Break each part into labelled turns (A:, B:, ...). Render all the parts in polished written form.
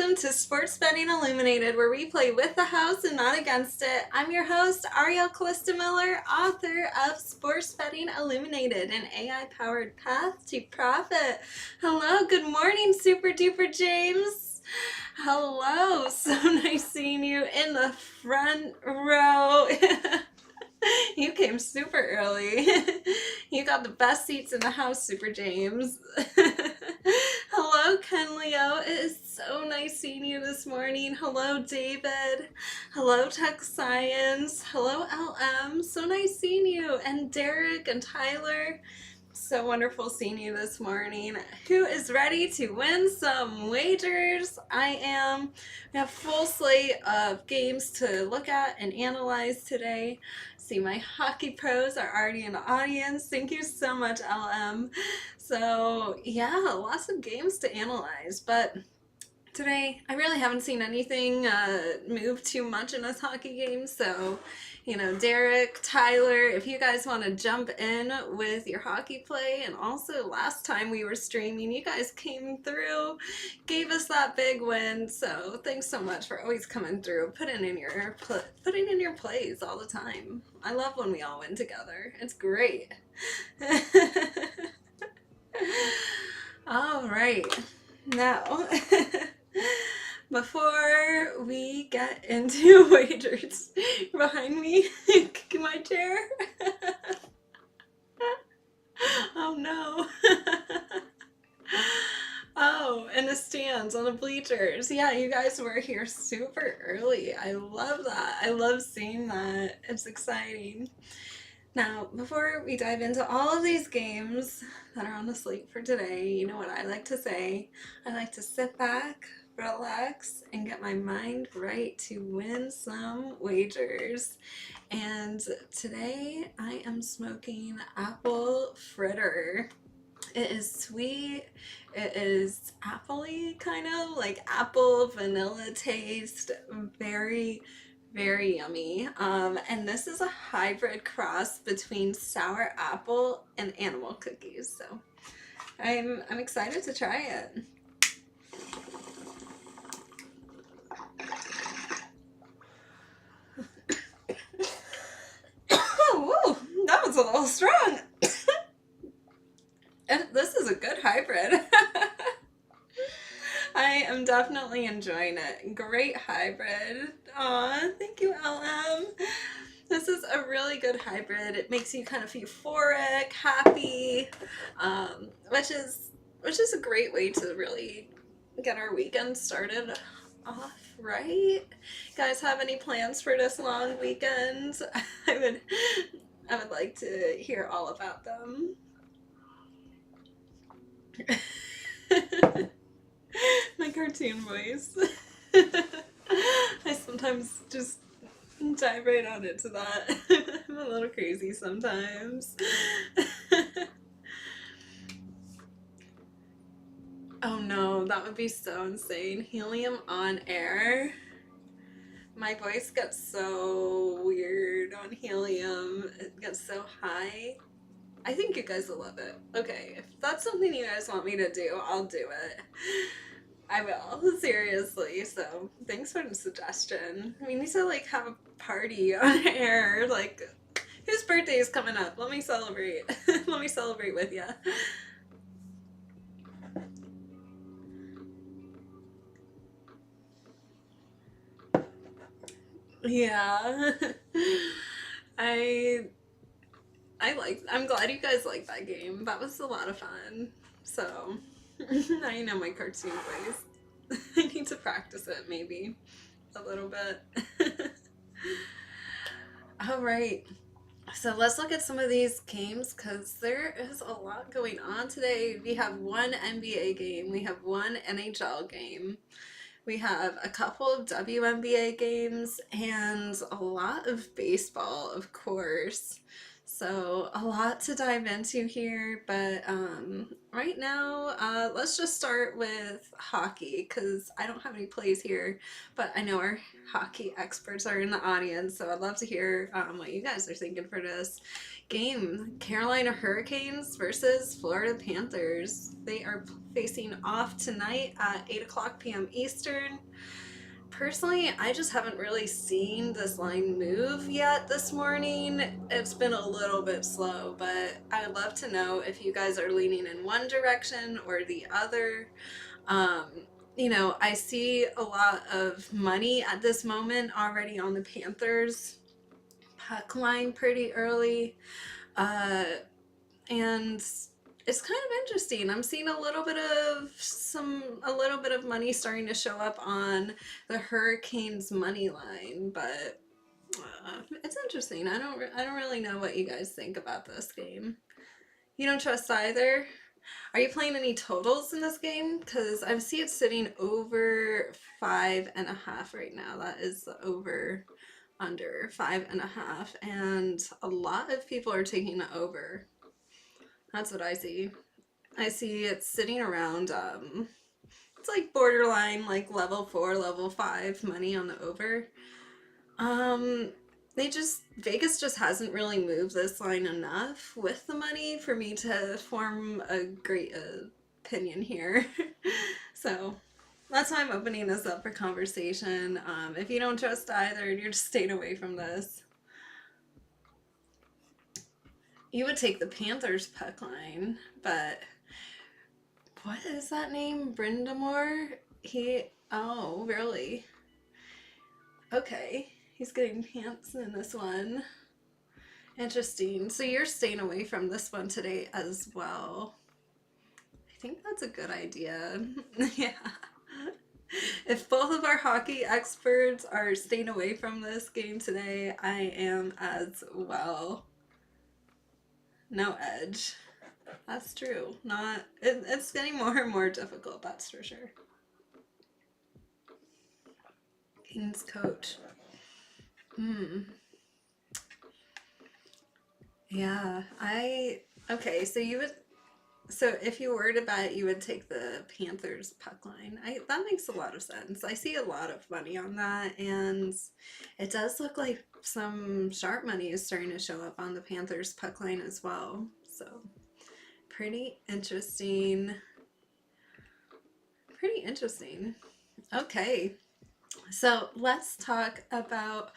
A: welcome to Sports Betting Illuminated, where we play with the house and not against it. I'm your host, Ariel Calista Miller, author of Sports Betting Illuminated, an AI-powered path to profit. Hello, good morning, Super Duper James. Hello, so nice seeing you in the front row. You came super early. You got the best seats in the house, Super James. Hello, Ken Leo. It is so nice seeing you this morning. Hello, David. Hello, Tech Science. Hello, LM. So nice seeing you. And Derek and Tyler. So wonderful seeing you this morning. Who is ready to win some wagers? I am. We have a full slate of games to look at and analyze today. See, my hockey pros are already in the audience. Thank you so much, LM. So yeah, lots of games to analyze, but today I really haven't seen anything move too much in this hockey game. So, you know, Derek, Tyler, if you guys want to jump in with your hockey play, and also last time we were streaming, you guys came through, gave us that big win. So thanks so much for always coming through, putting in your plays all the time. I love when we all win together. It's great. All right, now. Before we get into wagers, behind me, kicking my chair. Oh no. Oh, and the stands on the bleachers. Yeah, you guys were here super early. I love that. I love seeing that. It's exciting. Now, before we dive into all of these games that are on the slate for today, you know what I like to say? I like to sit back, relax, and get my mind right to win some wagers. And today I am smoking apple fritter. It is sweet. It is apple-y, kind of like apple vanilla taste. Very, very yummy. And this is a hybrid cross between sour apple and animal cookies. So I'm excited to try it. Oh, whoa, that was a little strong. This is a good hybrid. I am definitely enjoying it. Great hybrid. Aw, thank you, LM. This is a really good hybrid. It makes you kind of euphoric, happy, which is a great way to really get our weekend started off right. You guys have any plans for this long weekend? I would like to hear all about them. My cartoon voice. I sometimes just dive right on into that. I'm a little crazy sometimes. Oh no, that would be so insane. Helium on air. My voice gets so weird on helium. It gets so high. I think you guys will love it. Okay, if that's something you guys want me to do, I'll do it. I will, seriously. So thanks for the suggestion. We need to like have a party on air. Like, whose birthday is coming up? Let me celebrate. Let me celebrate with you. Yeah. I'm glad you guys like that game. That was a lot of fun. So now you know my cartoon voice. I need to practice it maybe a little bit. All right. So let's look at some of these games because there is a lot going on today. We have one NBA game. We have one NHL game. We have a couple of WNBA games and a lot of baseball, of course. So a lot to dive into here, but right now, let's just start with hockey because I don't have any plays here, but I know our hockey experts are in the audience, so I'd love to hear what you guys are thinking for this game. Carolina Hurricanes versus Florida Panthers. They are facing off tonight at 8 o'clock p.m. Eastern. Personally, I just haven't really seen this line move yet this morning. It's been a little bit slow, but I would love to know if you guys are leaning in one direction or the other. Um, I see a lot of money at this moment already on the Panthers puck line pretty early. Uh, and it's kind of interesting. I'm seeing a little bit of money starting to show up on the Hurricanes money line, but it's interesting. I don't really know what you guys think about this game. You don't trust either? Are you playing any totals in this game? Because I see it sitting over 5.5 right now. That is the over under 5.5, and a lot of people are taking the over. That's what I see. I see it sitting around, it's like borderline, like level 4, level 5 money on the over. Vegas just hasn't really moved this line enough with the money for me to form a great opinion here. So that's why I'm opening this up for conversation. If you don't trust either and you're just staying away from this, you would take the Panthers puck line, but what is that name? Brindamore? Oh, really? Okay. He's getting pants in this one. Interesting. So you're staying away from this one today as well. I think that's a good idea. Yeah. If both of our hockey experts are staying away from this game today, I am as well. No edge. That's true. It's getting more and more difficult, that's for sure. King's coach. Yeah, okay, so if you were to bet, you would take the Panthers puck line. That makes a lot of sense. I see a lot of money on that, and it does look like some sharp money is starting to show up on the Panthers puck line as well. So, pretty interesting. Pretty interesting. Okay. So, let's talk about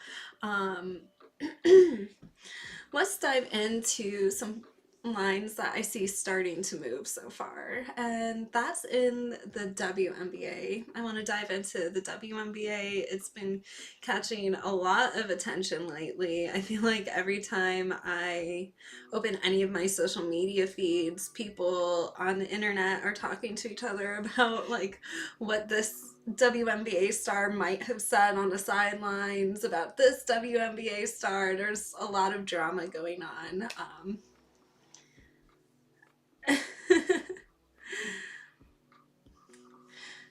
A: let's dive into some lines that I see starting to move so far, and that's in the WNBA. I want to dive into the WNBA. It's been catching a lot of attention lately. I feel like every time I open any of my social media feeds, people on the internet are talking to each other about like what this WNBA star might have said on the sidelines about this WNBA star. There's a lot of drama going on.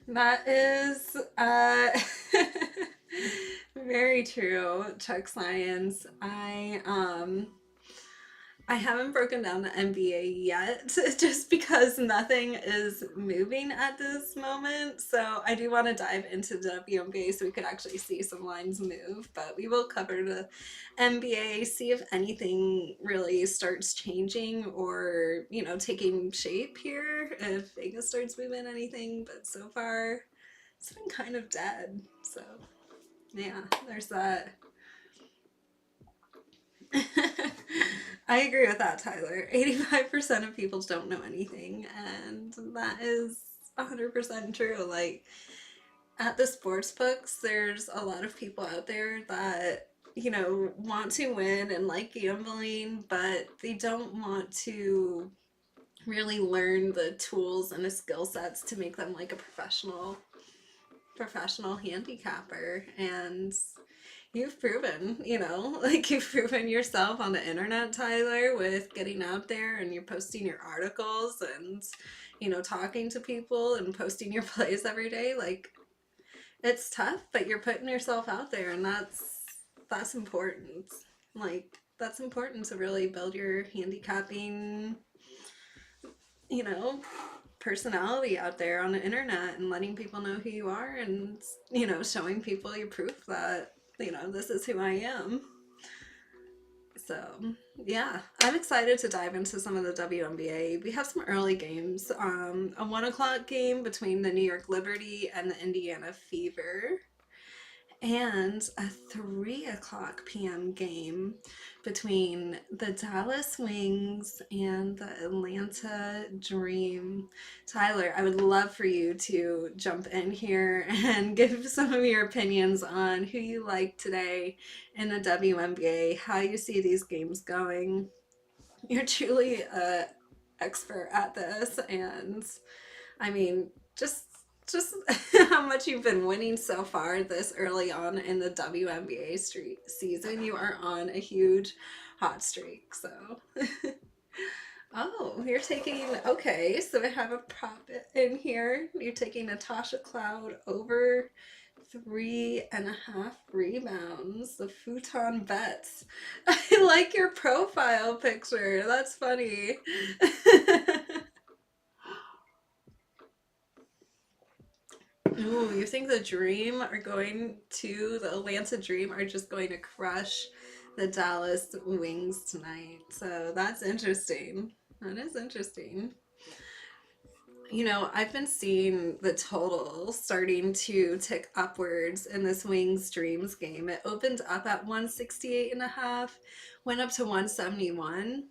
A: That is very true, Chuck Science. I haven't broken down the NBA yet, just because nothing is moving at this moment. So I do want to dive into the WNBA so we could actually see some lines move. But we will cover the NBA, see if anything really starts changing or, taking shape here, if Vegas starts moving anything. But so far, it's been kind of dead. So, yeah, there's that. I agree with that, Tyler. 85% of people don't know anything, and that is 100% true. Like, at the sports books, there's a lot of people out there that, want to win and like gambling, but they don't want to really learn the tools and the skill sets to make them like a professional handicapper. And you've proven, you've proven yourself on the internet, Tyler, with getting out there and you're posting your articles and, talking to people and posting your plays every day. Like, it's tough, but you're putting yourself out there, and that's important. Like, that's important to really build your handicapping, you know, personality out there on the internet and letting people know who you are and, showing people your proof that, this is who I am. So, yeah, I'm excited to dive into some of the WNBA. We have some early games. A 1 o'clock game between the New York Liberty and the Indiana Fever, and a 3 o'clock p.m. game between the Dallas Wings and the Atlanta Dream. Tyler, I would love for you to jump in here and give some of your opinions on who you like today in the WNBA, how you see these games going. You're truly an expert at this, and I mean, just how much you've been winning so far this early on in the WNBA season. You are on a huge hot streak. So, oh, you're taking, okay, so I have a prop in here. You're taking Natasha Cloud over 3.5 rebounds. The futon bets. I like your profile picture. That's funny. Ooh, you think the Atlanta Dream are just going to crush the Dallas Wings tonight. So that's interesting. That is interesting. I've been seeing the total starting to tick upwards in this Wings Dreams game. It opened up at 168.5, went up to 171.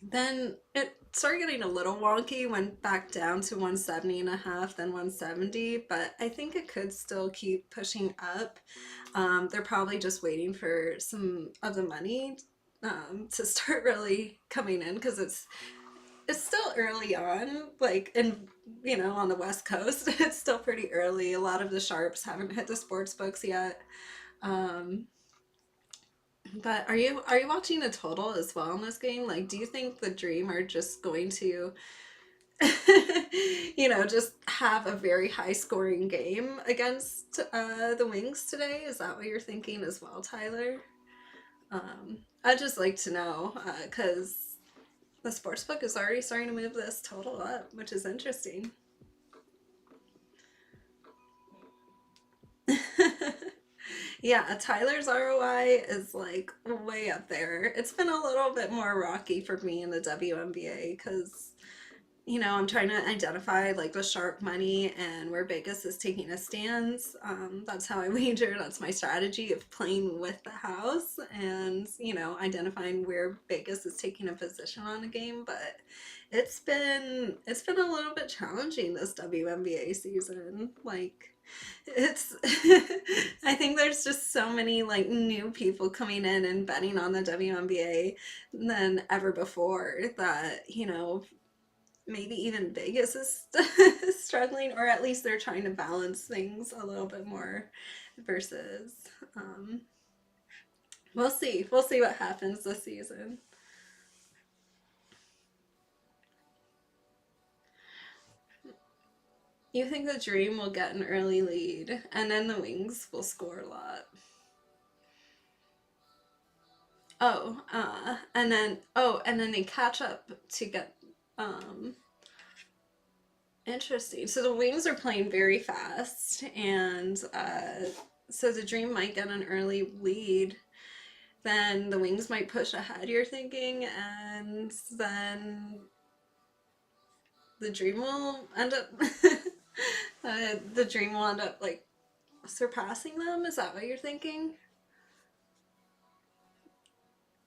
A: Then it started getting a little wonky, went back down to 170.5, then 170, but I think it could still keep pushing up. They're probably just waiting for some of the money to start really coming in, because it's still early on, like on the West Coast. It's still pretty early. A lot of the sharps haven't hit the sports books yet. But are you watching the total as well in this game? Like, do you think the Dream are just going to, just have a very high scoring game against the Wings today? Is that what you're thinking as well, Tyler? I'd just like to know, because the sportsbook is already starting to move this total up, which is interesting. Yeah, Tyler's ROI is like way up there. It's been a little bit more rocky for me in the WNBA because, I'm trying to identify like the sharp money and where Vegas is taking a stance. That's how I wager. That's my strategy of playing with the house and, identifying where Vegas is taking a position on a game. But it's been a little bit challenging this WNBA season. Like, it's I think there's just so many like new people coming in and betting on the WNBA than ever before that, maybe even Vegas is struggling, or at least they're trying to balance things a little bit more versus we'll see what happens this season. You think the Dream will get an early lead and then the Wings will score a lot? And then they catch up to get interesting. So the Wings are playing very fast, and so the Dream might get an early lead. Then the Wings might push ahead, you're thinking, and then the Dream will end up like surpassing them. Is that what you're thinking?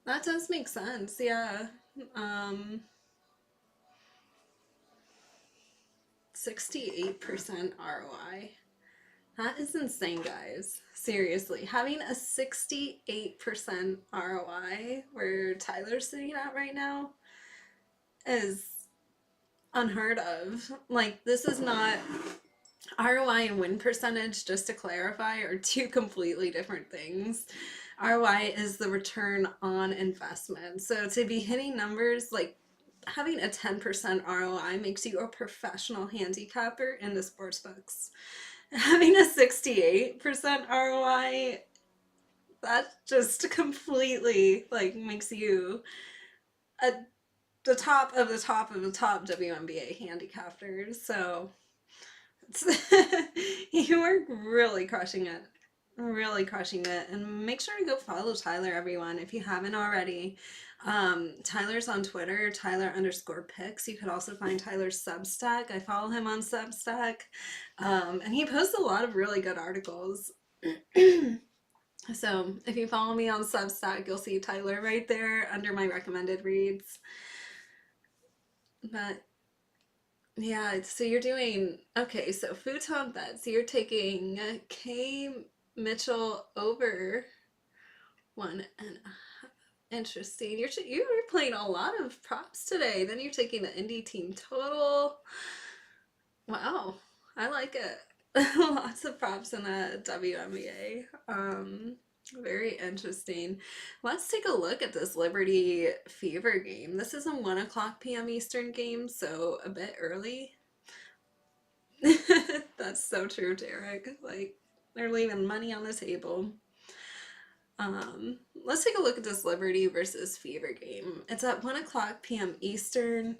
A: That does make sense, yeah. 68% ROI. That is insane, guys. Seriously, having a 68% ROI where Tyler's sitting at right now is unheard of. Like, this is not ROI and win percentage, just to clarify, are two completely different things. ROI is the return on investment. So to be hitting numbers like having a 10% ROI makes you a professional handicapper in the sports books. Having a 68% ROI that just completely like makes you a the top of the top of the top WNBA handicappers. So you are really crushing it. Really crushing it. And make sure to go follow Tyler, everyone, if you haven't already. Tyler's on Twitter, Tyler_picks. You could also find Tyler's Substack. I follow him on Substack. And he posts a lot of really good articles. So if you follow me on Substack, you'll see Tyler right there under my recommended reads. But yeah, so you're doing, okay, so futon bet. So you're taking K Mitchell over 1.5. Interesting. You're playing a lot of props today. Then you're taking the indie team total. Wow, I like it. Lots of props in the WNBA. Very interesting. Let's take a look at this Liberty Fever game. This is a 1:00 p.m. Eastern game, so a bit early. That's so true, Derek. Like, they're leaving money on the table. Let's take a look at this Liberty versus Fever game. It's at 1:00 p.m. Eastern.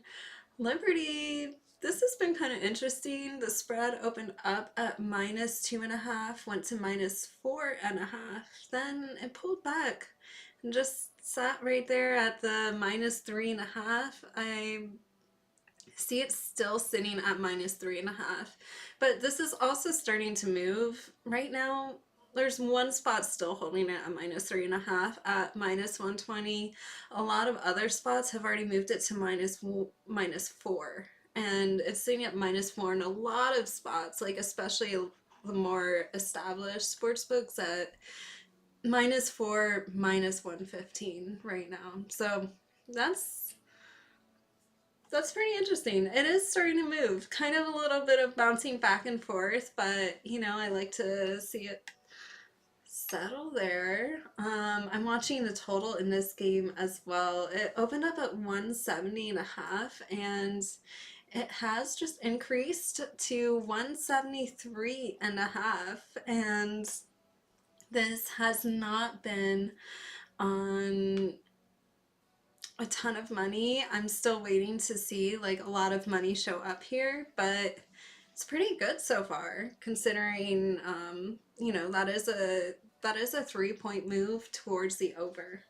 A: Liberty, this has been kind of interesting. The spread opened up at -2.5, went to -4.5. Then it pulled back and just sat right there at the -3.5. I see it still sitting at -3.5, but this is also starting to move. Right now, there's one spot still holding it at -3.5 at -120. A lot of other spots have already moved it to -4, and it's sitting at -4 in a lot of spots, like especially the more established sports books at -4, -115 right now. So that's pretty interesting. It is starting to move. Kind of a little bit of bouncing back and forth, but you know, I like to see it settle there. I'm watching the total in this game as well. It opened up at 170.5 and it has just increased to 173.5, and this has not been on a ton of money. I'm still waiting to see like a lot of money show up here, but it's pretty good so far considering you know, that is a 3-point move towards the over.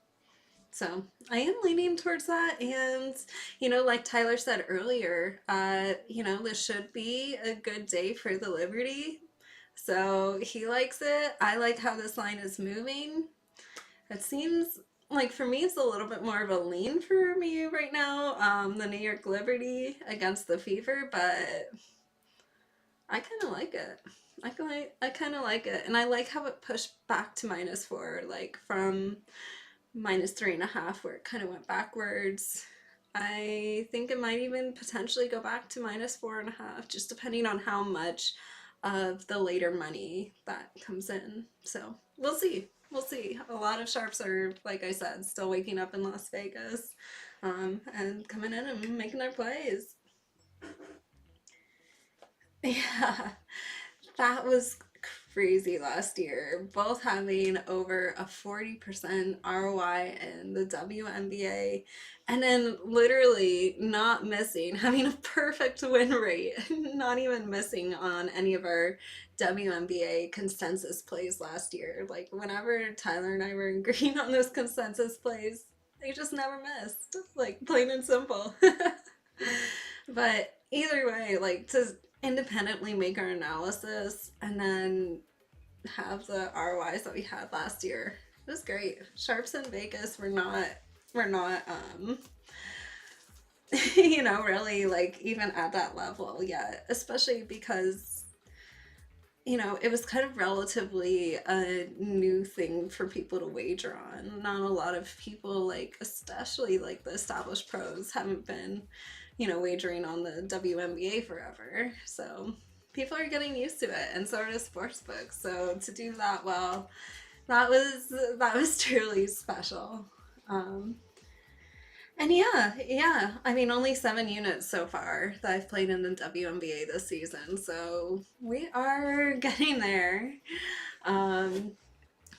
A: So I am leaning towards that, and you know, like Tyler said earlier, you know, this should be a good day for the Liberty. So he likes it. I like how this line is moving. It seems like for me it's a little bit more of a lean for me right now, the New York Liberty against the Fever, but I kind of like it. I kind of like it, and I like how it pushed back to -4, like from -3.5 where it kind of went backwards. I think it might even potentially go back to -4.5, just depending on how much of the later money that comes in. So we'll see. We'll see. A lot of sharps are, like I said, still waking up in Las Vegas, and coming in and making their plays. Yeah, that was crazy last year. Both having over a 40% ROI in the WNBA, and then literally not missing, having a perfect win rate, not even missing on any of our WNBA consensus plays last year. Like whenever Tyler and I were in green on those consensus plays, they just never missed. Like plain and simple. But either way, like to independently make our analysis and then have the ROIs that we had last year, it was great. Sharps in Vegas were not you know, really like even at that level yet, especially because you know, it was kind of relatively a new thing for people to wager on. Not a lot of people, like especially like the established pros, haven't been, you know, wagering on the WNBA forever. So people are getting used to it, and so are the sportsbooks. So to do that well, that was truly special. And yeah, I mean, only 7 units so far that I've played in the WNBA this season, so we are getting there.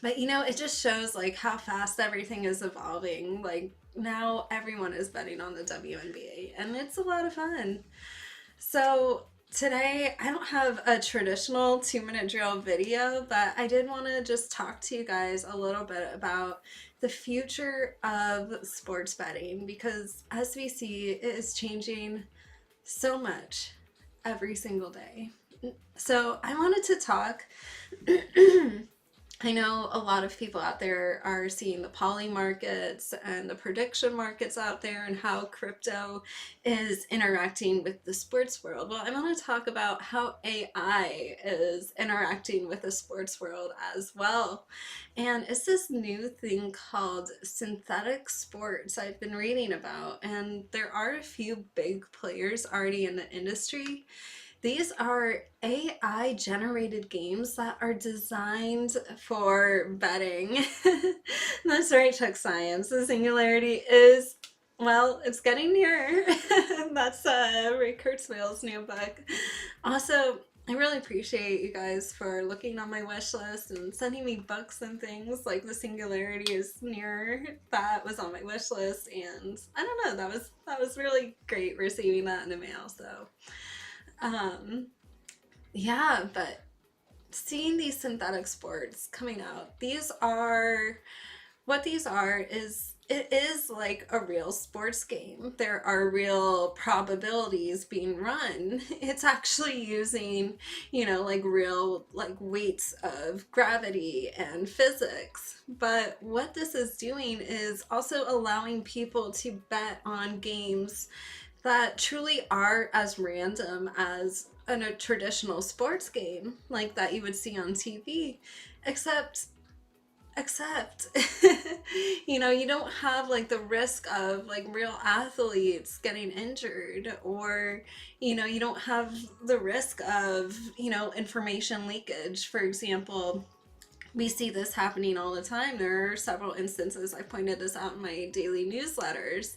A: But you know, it just shows like how fast everything is evolving. Like now everyone is betting on the WNBA and it's a lot of fun. So today I don't have a traditional 2 minute drill video, but I did want to just talk to you guys a little bit about the future of sports betting because as we see, it is changing so much every single day. So I wanted to talk I know a lot of people out there are seeing the poly markets and the prediction markets out there and how crypto is interacting with the sports world. Well, I want to talk about how AI is interacting with the sports world as well. And it's this new thing called synthetic sports I've been reading about, and there are a few big players already in the industry. These are AI generated games that are designed for betting. That's right, Chuck Science. The singularity is, well, it's getting nearer. That's Ray Kurzweil's new book. Also, I really appreciate you guys for looking on my wish list and sending me books and things. Like the singularity is nearer. That was on my wish list, and I don't know, that was really great receiving that in the mail. So yeah, but seeing these synthetic sports coming out, what these are is it is like a real sports game. There are real probabilities being run. It's actually using, like real like weights of gravity and physics. But what this is doing is also allowing people to bet on games that truly are as random as a traditional sports game like that you would see on TV, except you don't have like the risk of like real athletes getting injured, or you don't have the risk of information leakage. For example, we see this happening all the time. There are several instances, I pointed this out in my daily newsletters,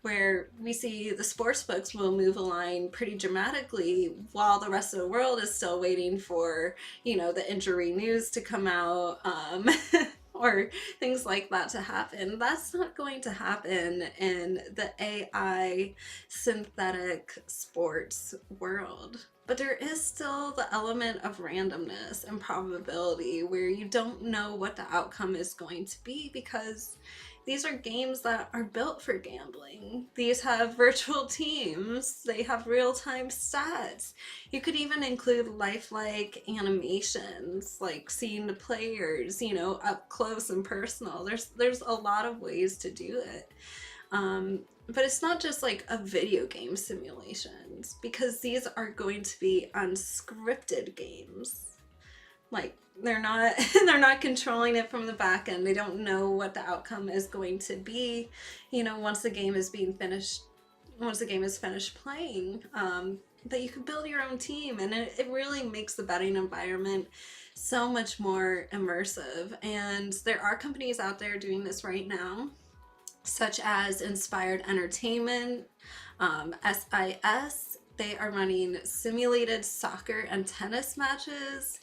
A: where we see the sports books will move a line pretty dramatically while the rest of the world is still waiting for, the injury news to come out, or things like that to happen. That's not going to happen in the AI synthetic sports world. But there is still the element of randomness and probability where you don't know what the outcome is going to be, because these are games that are built for gambling. These have virtual teams. They have real-time stats. You could even include lifelike animations, like seeing the players, up close and personal. There's a lot of ways to do it. But it's not just like a video game simulations, because these are going to be unscripted games. Like they're not they're not controlling it from the back end. They don't know what the outcome is going to be, once the game is finished playing. But you can build your own team, and it really makes the betting environment so much more immersive. And there are companies out there doing this right now, such as Inspired Entertainment, SIS. They are running simulated soccer and tennis matches,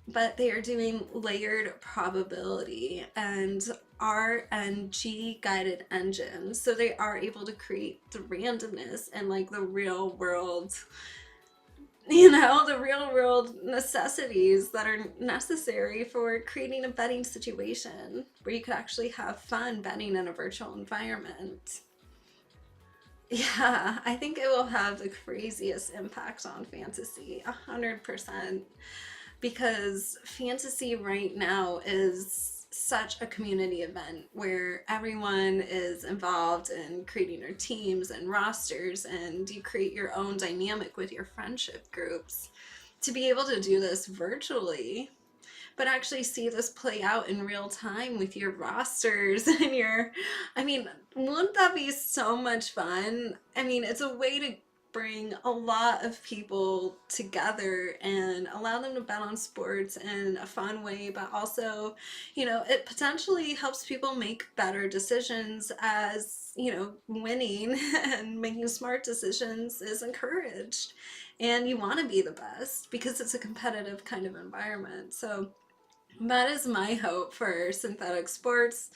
A: but they are doing layered probability and RNG guided engines. So they are able to create the randomness and like the real world necessities that are necessary for creating a betting situation where you could actually have fun betting in a virtual environment. Yeah, I think it will have the craziest impact on fantasy, 100%, because fantasy right now is such a community event where everyone is involved in creating their teams and rosters, and you create your own dynamic with your friendship groups. To be able to do this virtually, but actually see this play out in real time with your rosters and wouldn't that be so much fun? It's a way to bring a lot of people together and allow them to bet on sports in a fun way, but also, it potentially helps people make better decisions, as, winning and making smart decisions is encouraged. And you want to be the best because it's a competitive kind of environment. So That is my hope for synthetic sports.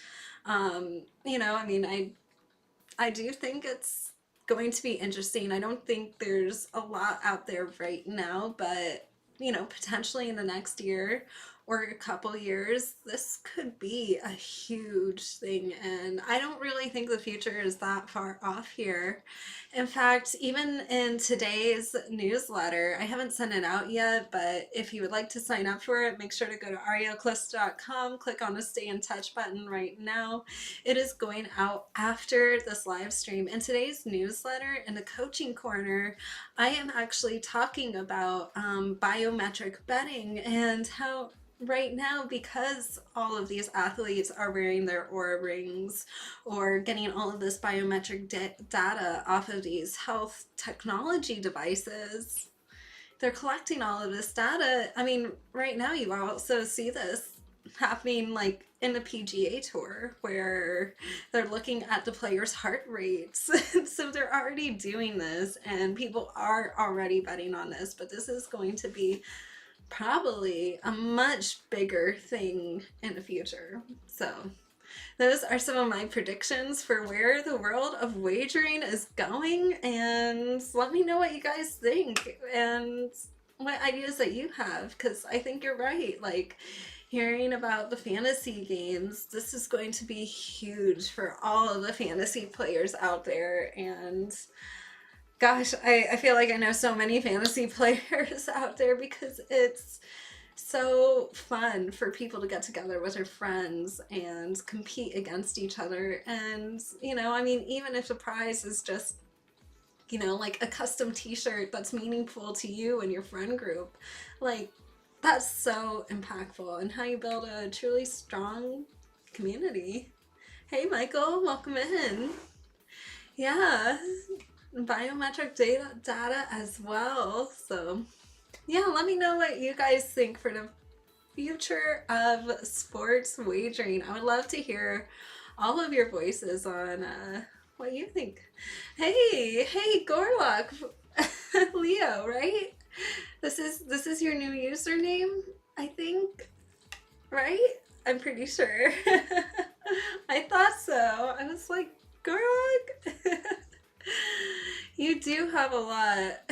A: I mean, I do think it's going to be interesting. I don't think there's a lot out there right now, but potentially in the next year or a couple years, this could be a huge thing. And I don't really think the future is that far off here. In fact, even in today's newsletter, I haven't sent it out yet, but if you would like to sign up for it, make sure to go to arielcalista.com, click on the Stay in Touch button right now. It is going out after this live stream. In today's newsletter, in the coaching corner, I am actually talking about biometric betting and how right now, because all of these athletes are wearing their Aura rings or getting all of this biometric data off of these health technology devices, they're collecting all of this data. I mean, right now you also see this happening like in the PGA Tour where they're looking at the players' heart rates. So they're already doing this and people are already betting on this, but this is going to be probably a much bigger thing in the future. So those are some of my predictions for where the world of wagering is going, and let me know what you guys think and what ideas that you have, because I think you're right. Like, hearing about the fantasy games, this is going to be huge for all of the fantasy players out there. And gosh, I feel like I know so many fantasy players out there because it's so fun for people to get together with their friends and compete against each other. And, I mean, even if the prize is just, like a custom t-shirt that's meaningful to you and your friend group, like, that's so impactful and how you build a truly strong community. Hey, Michael, welcome in. Yeah, biometric data as well. So yeah, let me know what you guys think for the future of sports wagering. I would love to hear all of your voices on what you think. Hey Gorlock, Leo, right? This is your new username, I think, right? I'm pretty sure. I thought so. I was like, Gorlock. You do have a lot.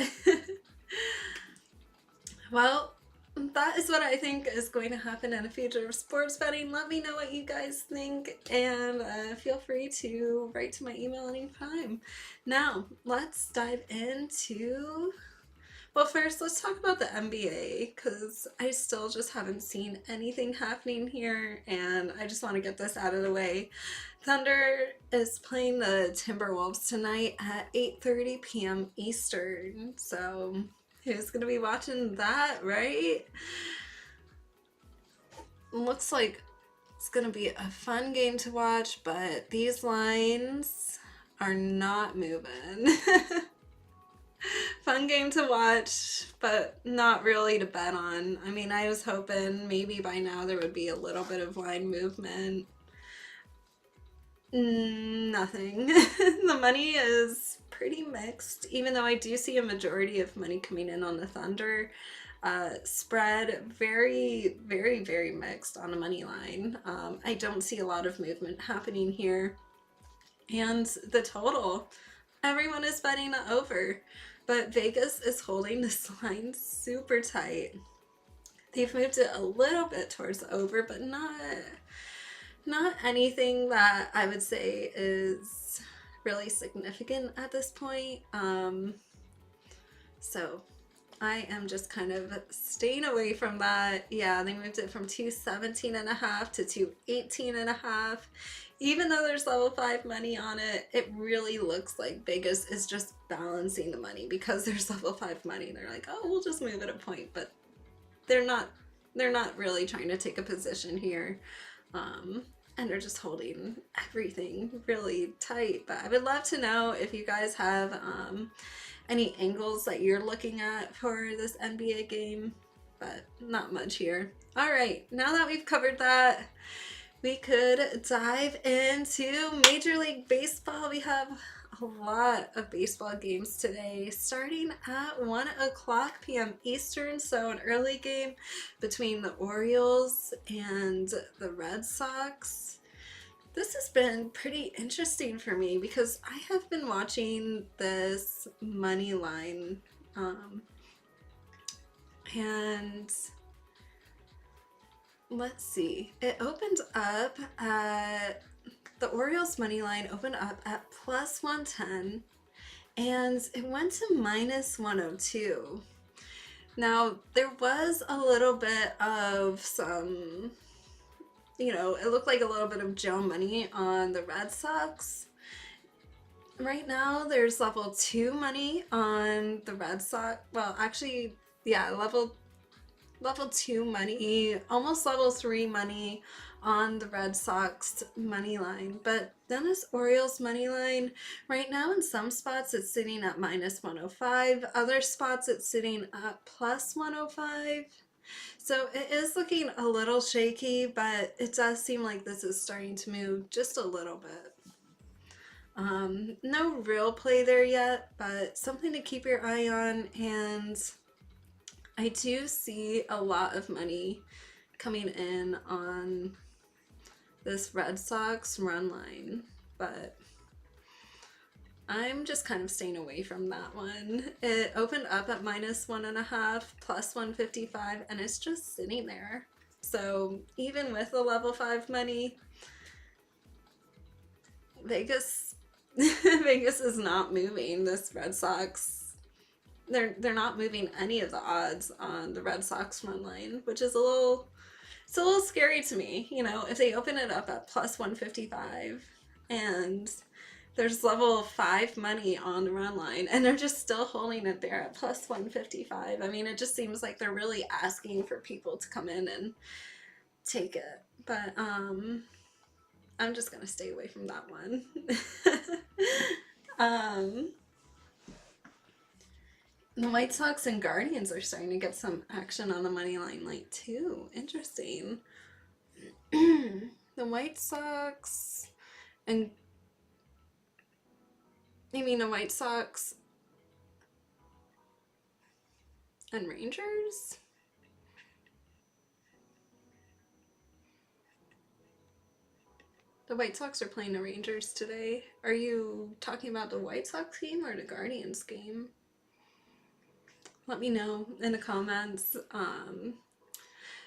A: Well, that is what I think is going to happen in the future of sports betting. Let me know what you guys think, and feel free to write to my email anytime. Now, let's dive into... Well, first, let's talk about the NBA, because I still just haven't seen anything happening here, and I just want to get this out of the way. Thunder is playing the Timberwolves tonight at 8:30 p.m. Eastern, so who's going to be watching that, right? Looks like it's going to be a fun game to watch, but these lines are not moving. Fun game to watch, but not really to bet on. I mean, I was hoping maybe by now there would be a little bit of line movement. Nothing. The money is pretty mixed, even though I do see a majority of money coming in on the Thunder. Spread very, very, very mixed on the money line. I don't see a lot of movement happening here. And the total, everyone is betting over. But Vegas is holding this line super tight. They've moved it a little bit towards the over, but not anything that I would say is really significant at this point. So I am just kind of staying away from that. Yeah, they moved it from 217.5 to 218.5. Even though there's level 5 money on it, it really looks like Vegas is just balancing the money because there's level 5 money. They're like, oh, we'll just move it a point, but they're not really trying to take a position here. And they're just holding everything really tight. But I would love to know if you guys have any angles that you're looking at for this NBA game, but not much here. All right, now that we've covered that, we could dive into Major League Baseball. We have a lot of baseball games today, starting at 1 o'clock p.m. Eastern, so an early game between the Orioles and the Red Sox. This has been pretty interesting for me because I have been watching this money line, and let's see, it opened up at, the Orioles money line opened up at plus 110 and it went to minus 102. Now, there was a little bit of some, it looked like a little bit of Joe money on the Red Sox. Right now, there's level 2 money on the Red Sox. Well, actually, yeah, level 2 money, almost level 3 money on the Red Sox money line. But then this Orioles money line, right now in some spots it's sitting at minus 105, other spots it's sitting at plus 105. So it is looking a little shaky, but it does seem like this is starting to move just a little bit. No real play there yet, but something to keep your eye on, and I do see a lot of money coming in on this Red Sox run line, but I'm just kind of staying away from that one. It opened up at minus 1.5, plus 155, and it's just sitting there. So even with the level 5 money, Vegas is not moving this Red Sox. They're not moving any of the odds on the Red Sox run line, which is a little scary to me. If they open it up at plus 155 and there's level 5 money on the run line and they're just still holding it there at plus 155. I mean, it just seems like they're really asking for people to come in and take it. But I'm just gonna stay away from that one. The White Sox and Guardians are starting to get some action on the money line light too. Interesting. The White Sox and the White Sox and Rangers? The White Sox are playing the Rangers today. Are you talking about the White Sox game or the Guardians game? Let me know in the comments.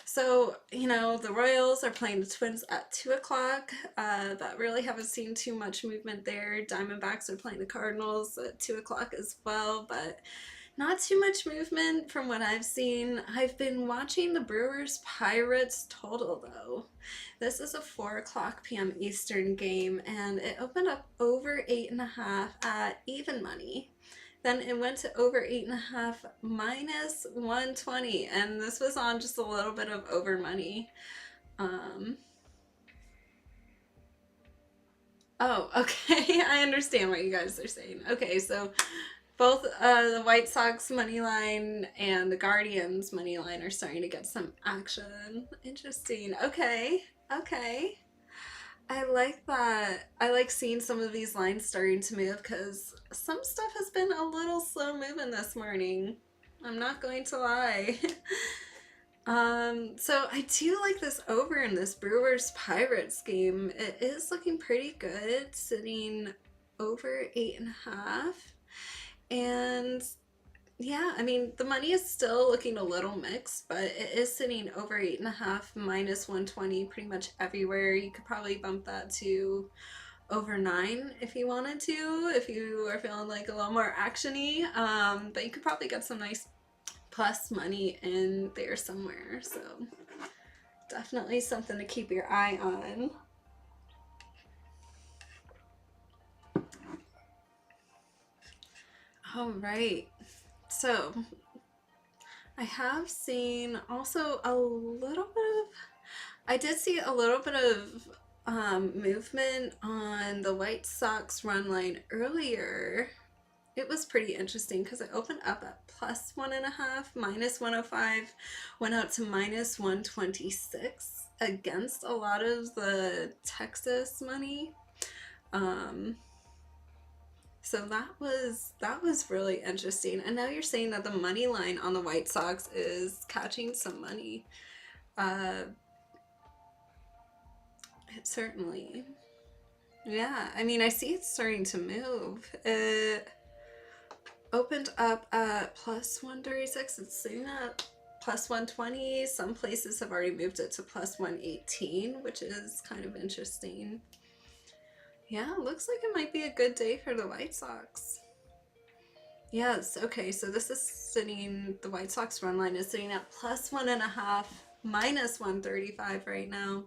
A: So, the Royals are playing the Twins at 2 o'clock, but really haven't seen too much movement there. Diamondbacks are playing the Cardinals at 2 o'clock as well, but not too much movement from what I've seen. I've been watching the Brewers Pirates total though. This is a 4 o'clock p.m. Eastern game, and it opened up over 8.5 at even money. Then it went to over 8.5 minus 120, and this was on just a little bit of over money. Oh, okay. I understand what you guys are saying. Okay, so both the White Sox money line and the Guardians money line are starting to get some action. Interesting. Okay. I like that. I like seeing some of these lines starting to move because some stuff has been a little slow moving this morning. I'm not going to lie. So I do like this over in this Brewers Pirates game. It is looking pretty good, sitting over 8.5. And yeah, I mean, the money is still looking a little mixed, but it is sitting over 8.5 minus 120 pretty much everywhere. You could probably bump that to over 9 if you wanted to, if you are feeling like a little more action-y. But you could probably get some nice plus money in there somewhere. So definitely something to keep your eye on. All right. So I have seen also a little bit of, I did see a little bit of movement on the White Sox run line earlier. It was pretty interesting because it opened up at plus 1.5, minus 105, went out to minus 126 against a lot of the Texas money. So that was really interesting. And now you're saying that the money line on the White Sox is catching some money. Certainly. Yeah, I mean, I see it's starting to move. It opened up at plus 136. It's sitting at plus 120. Some places have already moved it to plus 118, which is kind of interesting. Yeah, looks like it might be a good day for the White Sox. Yes, okay, so this is sitting, the White Sox run line is sitting at plus 1.5, minus 135 right now.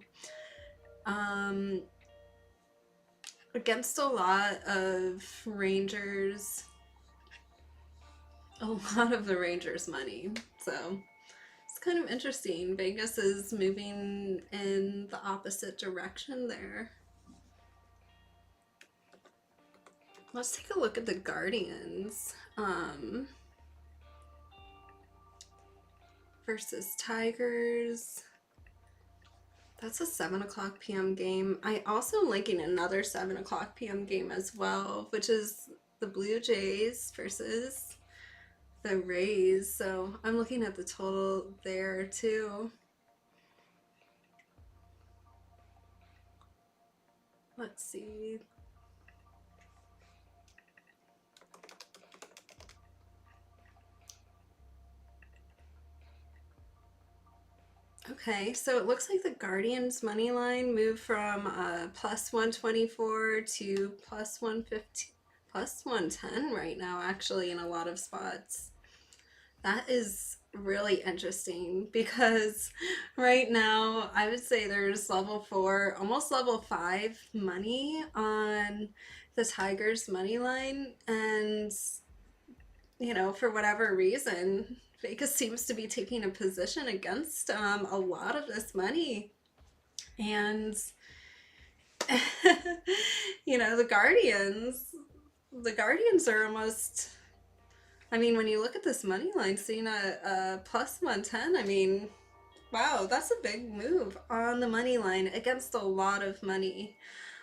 A: Against a lot of Rangers, a lot of the Rangers money. So it's kind of interesting. Vegas is moving in the opposite direction there. Let's take a look at the Guardians versus Tigers. That's a 7 o'clock p.m. game. I also am liking another 7 o'clock p.m. game as well, which is the Blue Jays versus the Rays. So I'm looking at the total there too. Let's see. Okay, so it looks like the Guardians money line moved from plus 124 to plus 115, plus 110 right now, actually, in a lot of spots. That is really interesting because right now I would say there's level 4, almost level 5 money on the Tigers money line, and you know, for whatever reason, Vegas seems to be taking a position against a lot of this money. And, you know, the Guardians are almost, I mean, when you look at this money line, seeing a plus 110, I mean, wow, that's a big move on the money line against a lot of money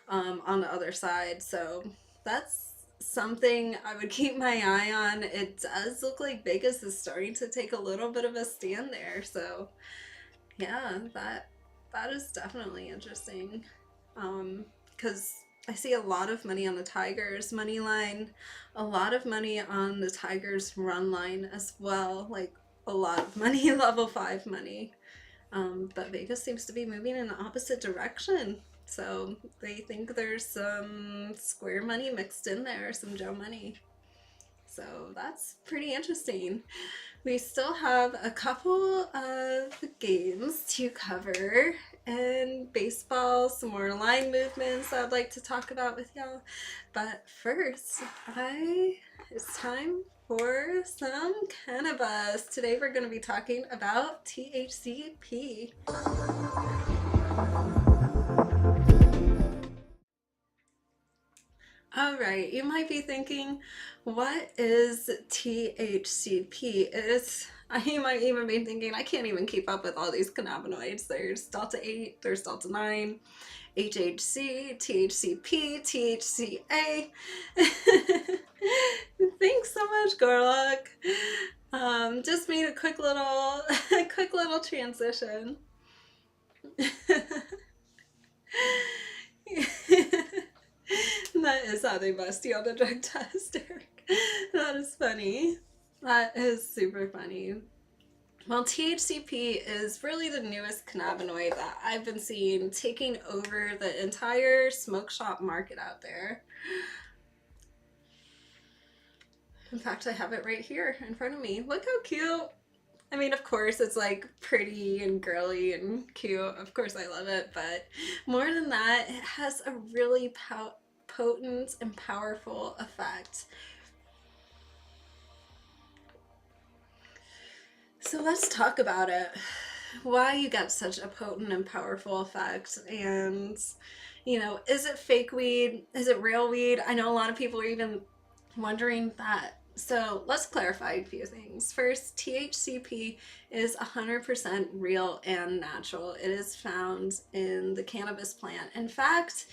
A: on the other side. So that's something I would keep my eye on. It does look like Vegas is starting to take a little bit of a stand there. So yeah, that is definitely interesting. Because I see a lot of money on the Tigers money line, a lot of money on the Tigers run line as well, like a lot of money, level 5 money. But Vegas seems to be moving in the opposite direction. So they think there's some square money mixed in there, some Joe money. So that's pretty interesting. We still have a couple of games to cover, and baseball, some more line movements I'd like to talk about with y'all. But first, it's time for some cannabis. Today we're going to be talking about THCP. All right, you might be thinking, what is THCP? You might even be thinking, I can't even keep up with all these cannabinoids. There's Delta 8, there's Delta 9, HHC, THCP, THCA. Thanks so much, Gorlock. Just made a quick little transition. That is how they bust you on the drug test, Eric. That is funny. That is super funny. Well, THCP is really the newest cannabinoid that I've been seeing taking over the entire smoke shop market out there. In fact, I have it right here in front of me. Look how cute. I mean, of course, it's like pretty and girly and cute. Of course, I love it. But more than that, it has a really potent and powerful effect. So let's talk about it. Why you got such a potent and powerful effect, and you know, is it fake weed? Is it real weed? I know a lot of people are even wondering that. So let's clarify a few things. First, THCP is 100% real and natural. It is found in the cannabis plant. In fact,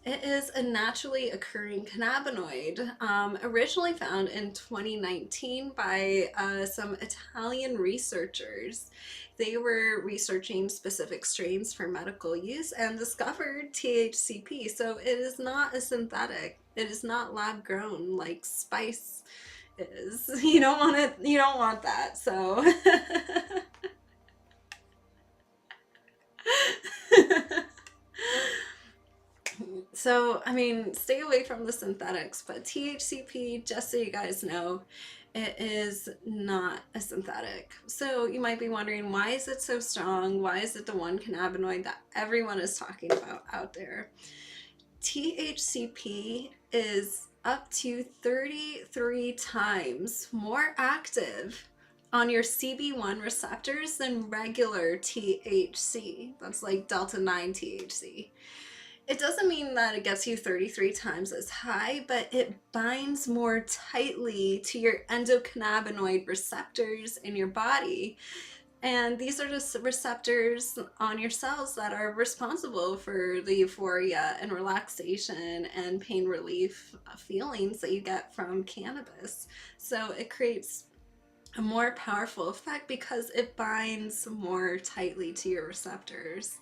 A: it is a naturally occurring cannabinoid, originally found in 2019 by some Italian researchers. They were researching specific strains for medical use and discovered THCP. So it is not a synthetic. It is not lab grown like spice is. You don't want it. You don't want that. So. So, I mean, stay away from the synthetics, but THCP, just so you guys know, it is not a synthetic. So you might be wondering, why is it so strong? Why is it the one cannabinoid that everyone is talking about out there? THCP is up to 33 times more active on your CB1 receptors than regular THC. That's like delta 9 THC. It doesn't mean that it gets you 33 times as high, but it binds more tightly to your endocannabinoid receptors in your body. And these are the receptors on your cells that are responsible for the euphoria and relaxation and pain relief feelings that you get from cannabis. So it creates a more powerful effect because it binds more tightly to your receptors.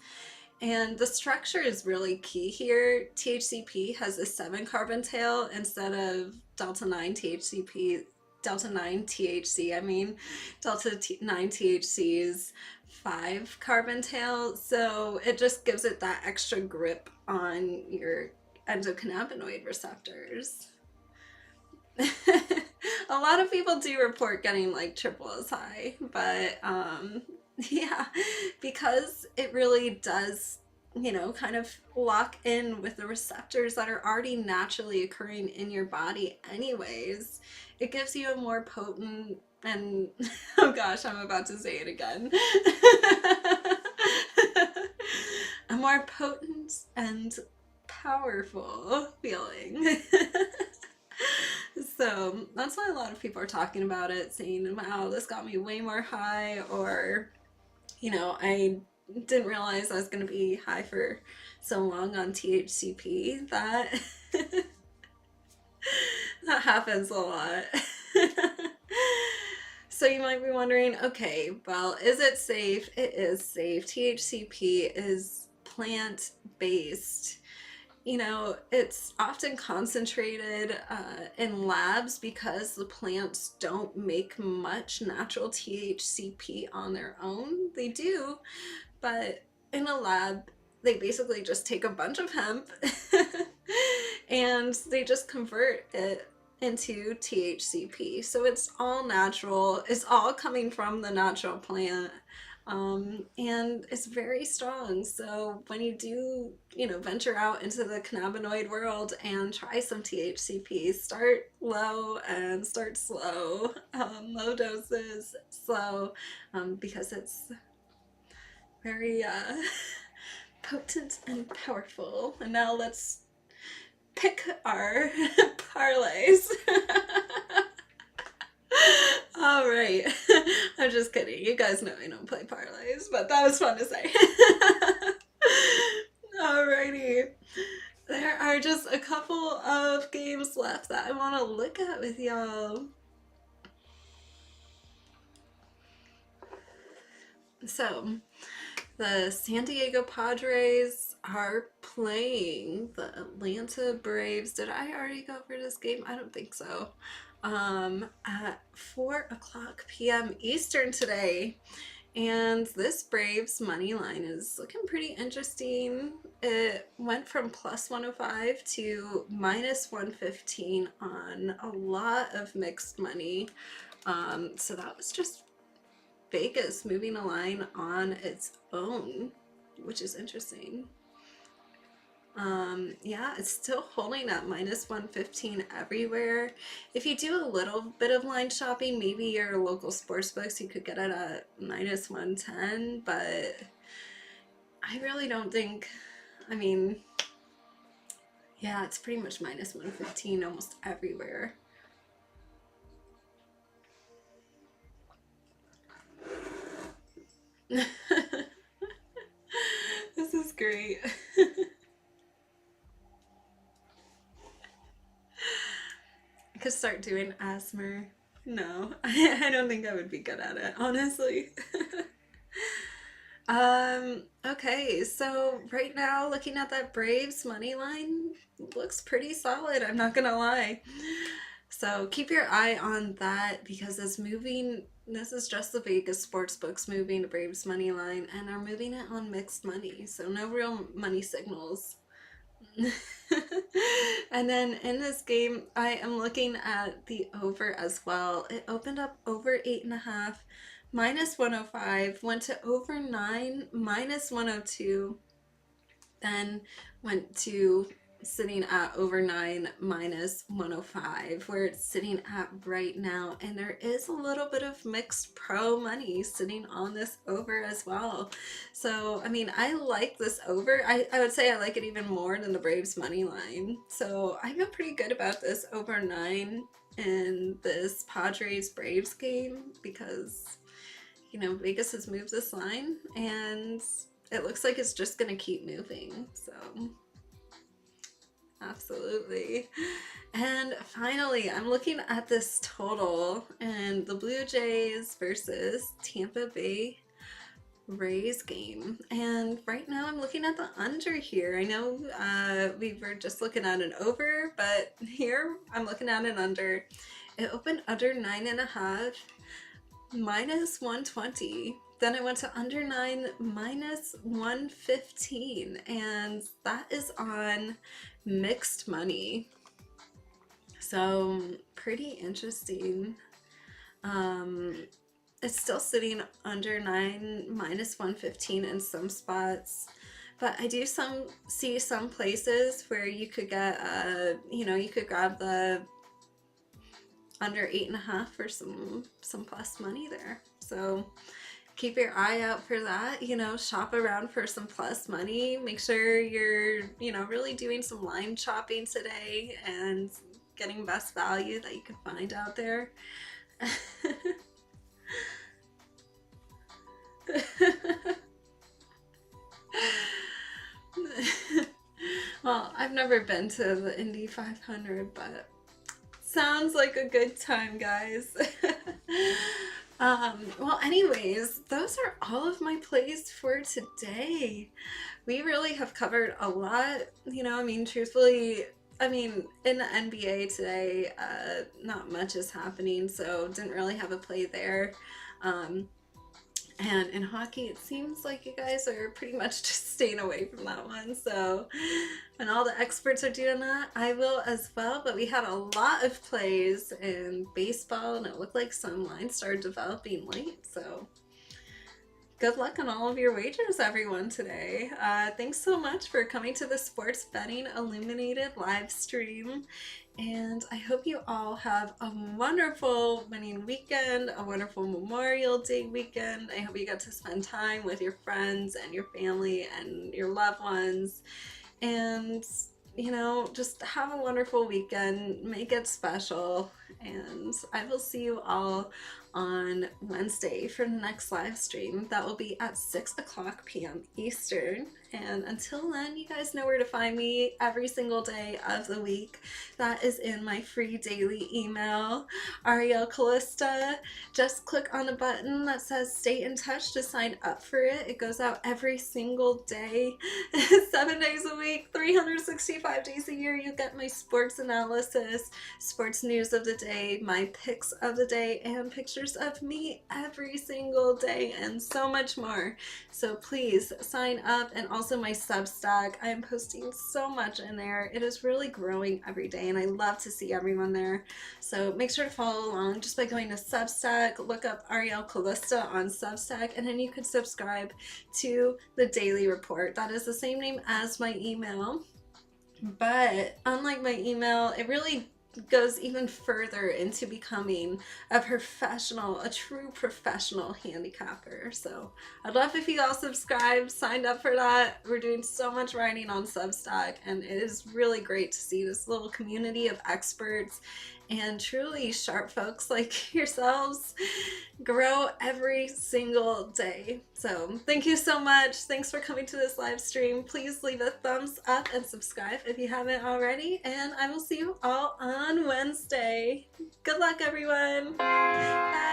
A: And the structure is really key here. THCP has a 7-carbon tail instead of delta 9 THCP. Delta 9 THC, I mean, delta 9 THC's 5-carbon tail. So it just gives it that extra grip on your endocannabinoid receptors. A lot of people do report getting like triple as high, but yeah, because it really does, you know, kind of lock in with the receptors that are already naturally occurring in your body anyways. It gives you a more potent and, oh gosh, I'm about to say it again. A more potent and powerful feeling. So that's why a lot of people are talking about it, saying, wow, this got me way more high, or, you know, I didn't realize I was going to be high for so long on THCP. That that happens a lot. So you might be wondering, okay, well, is it safe? It is safe. THCP is plant-based. You know, it's often concentrated in labs because the plants don't make much natural THCP on their own. They do, but in a lab, they basically just take a bunch of hemp and they just convert it into THCP. So it's all natural. It's all coming from the natural plant. And it's very strong. So when you do, you know, venture out into the cannabinoid world and try some THCP, start low and start slow, low doses, slow, because it's very potent and powerful. And now let's pick our parlays. All right. I'm just kidding. You guys know I don't play parlays, but that was fun to say. Alrighty. There are just a couple of games left that I want to look at with y'all. So, the San Diego Padres are playing the Atlanta Braves. Did I already go over this game? I don't think so. At 4:00 p.m. Eastern today. And this Braves money line is looking pretty interesting. It went from plus 105 to minus 115 on a lot of mixed money. So that was just Vegas moving a line on its own, which is interesting. Yeah, it's still holding at minus 115 everywhere. If you do a little bit of line shopping, maybe your local sports books, you could get it at minus 110, but I really don't think, I mean, yeah, it's pretty much minus 115 almost everywhere. This is great. I could start doing ASMR. No, I don't think I would be good at it, honestly. Okay, so right now, looking at that Braves money line, looks pretty solid, I'm not gonna lie. So keep your eye on that because it's moving. This is just the Vegas sports books moving the Braves money line and are moving it on mixed money, so no real money signals. And then in this game, I am looking at the over as well. It opened up over 8.5, minus 105, went to over 9, minus 102, then went to sitting at over 9 minus 105 where it's sitting at right now, and there is a little bit of mixed pro money sitting on this over as well. So I mean, I like this over. I would say I like it even more than the Braves money line, so I feel pretty good about this over 9 in this Padres Braves game because, you know, Vegas has moved this line and it looks like it's just gonna keep moving. So absolutely. And finally, I'm looking at this total and the Blue Jays versus Tampa Bay Rays game. And right now I'm looking at the under here. I know we were just looking at an over, but here I'm looking at an under. It opened under 9.5, minus 120. Then I went to under 9, minus 115, and that is on mixed money. So pretty interesting. It's still sitting under 9, minus 115 in some spots, but I do see some places where you could get you know, you could grab the under 8.5 for some plus money there. So keep your eye out for that. You know, shop around for some plus money. Make sure you're, you know, really doing some line shopping today and getting best value that you can find out there. Well, I've never been to the Indy 500, but sounds like a good time, guys. Well, anyways, those are all of my plays for today. We really have covered a lot. You know, I mean, truthfully, I mean, in the NBA today, not much is happening, so didn't really have a play there. And in hockey, it seems like you guys are pretty much just staying away from that one. So when all the experts are doing that, I will as well. But we had a lot of plays in baseball, and it looked like some lines started developing late. So good luck on all of your wagers, everyone, today. Thanks so much for coming to the Sports Betting Illuminated live stream. And I hope you all have a wonderful winning weekend, a wonderful Memorial Day weekend. I hope you got to spend time with your friends and your family and your loved ones. And, you know, just have a wonderful weekend. Make it special. And I will see you all on Wednesday for the next live stream. That will be at 6:00 p.m. Eastern. And until then, you guys know where to find me every single day of the week. That is in my free daily email, Ariel Calista. Just click on the button that says stay in touch to sign up for it. It goes out every single day, 7 days a week, 365 days a year. You get my sports analysis, sports news of the day, my picks of the day, and pictures of me every single day, and so much more. So please sign up. And also my Substack, I am posting so much in there. It is really growing every day, and I love to see everyone there. So make sure to follow along just by going to Substack, look up Ariel Calista on Substack, and then you could subscribe to the daily report. That is the same name as my email, but unlike my email, it really goes even further into becoming a professional, a true professional handicapper. So I'd love if you all subscribe, signed up for that. We're doing so much writing on Substack, and it is really great to see this little community of experts and truly sharp folks like yourselves grow every single day. So thank you so much. Thanks for coming to this live stream. Please leave a thumbs up and subscribe if you haven't already, and I will see you all on Wednesday. Good luck, everyone. Bye.